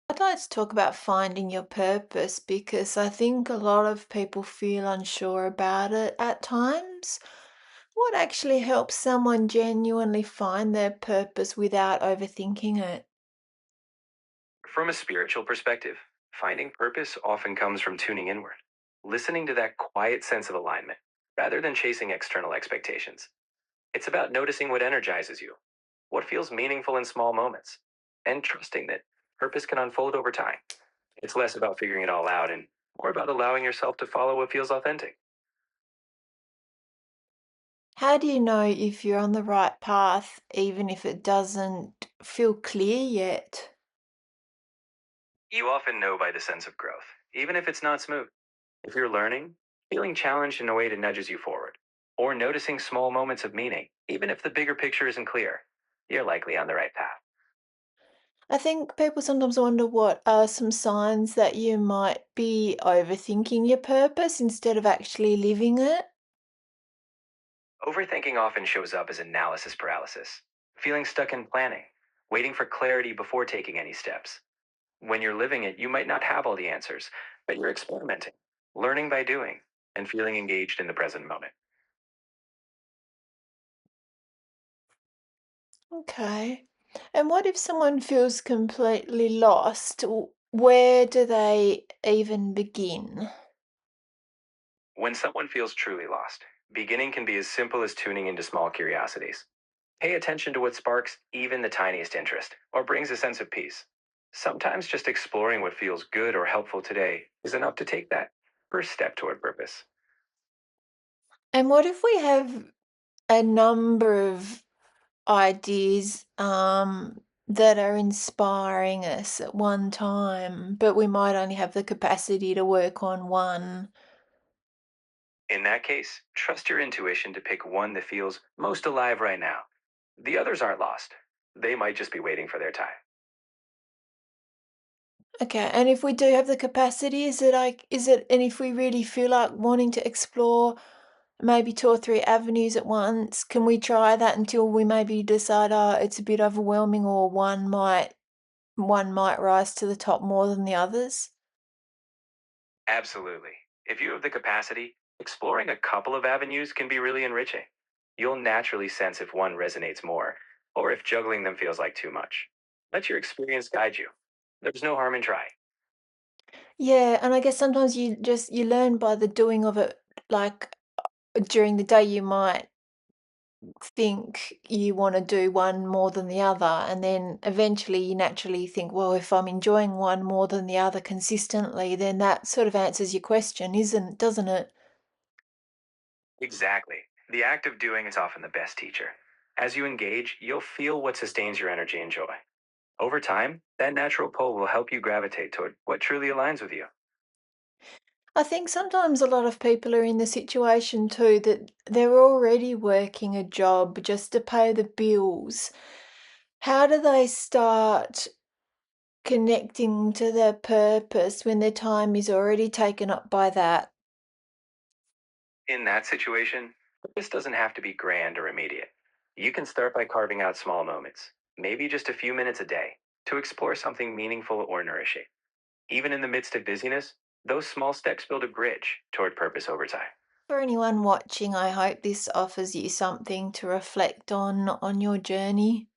I'd like to talk about finding your purpose because I think a lot of people feel unsure about it at times. What actually helps someone genuinely find their purpose without overthinking it? From a spiritual perspective, finding purpose often comes from tuning inward, listening to that quiet sense of alignment, rather than chasing external expectations. It's about noticing what energizes you, what feels meaningful in small moments, and trusting that purpose can unfold over time. It's less about figuring it all out and more about allowing yourself to follow what feels authentic. How do you know if you're on the right path, even if it doesn't feel clear yet? You often know by the sense of growth, even if it's not smooth. If you're learning, feeling challenged in a way that nudges you forward, or noticing small moments of meaning, even if the bigger picture isn't clear, you're likely on the right path. I think people sometimes wonder what are some signs that you might be overthinking your purpose instead of actually living it. Overthinking often shows up as analysis paralysis, feeling stuck in planning, waiting for clarity before taking any steps. When you're living it, you might not have all the answers, but you're experimenting, learning by doing, and feeling engaged in the present moment. Okay. And what if someone feels completely lost? Where do they even begin? When someone feels truly lost, beginning can be as simple as tuning into small curiosities. Pay attention to what sparks even the tiniest interest or brings a sense of peace. Sometimes just exploring what feels good or helpful today is enough to take that first step toward purpose. And what if we have a number of ideas that are inspiring us at one time, but we might only have the capacity to work on one? In that case, trust your intuition to pick one that feels most alive right now. The others aren't lost, they might just be waiting for their time. Okay, and if we do have the capacity, and if we really feel like wanting to explore maybe 2 or 3 avenues at once, can we try that until we maybe decide, "Oh, it's a bit overwhelming," or one might rise to the top more than the others? Absolutely. If you have the capacity, exploring a couple of avenues can be really enriching. You'll naturally sense if one resonates more, or if juggling them feels like too much. Let your experience guide you. There's no harm in trying. Yeah, and I guess sometimes you learn by the doing of it, like, during the day you might think you wanna do one more than the other, and then eventually you naturally think, "Well, if I'm enjoying one more than the other consistently, then that sort of answers your question, doesn't it?" Exactly. The act of doing is often the best teacher. As you engage, you'll feel what sustains your energy and joy. Over time, that natural pull will help you gravitate toward what truly aligns with you. I think sometimes a lot of people are in the situation too that they're already working a job just to pay the bills. How do they start connecting to their purpose when their time is already taken up by that? In that situation, this doesn't have to be grand or immediate. You can start by carving out small moments, maybe just a few minutes a day, to explore something meaningful or nourishing. Even in the midst of busyness, those small steps build a bridge toward purpose over time. For anyone watching, I hope this offers you something to reflect on your journey.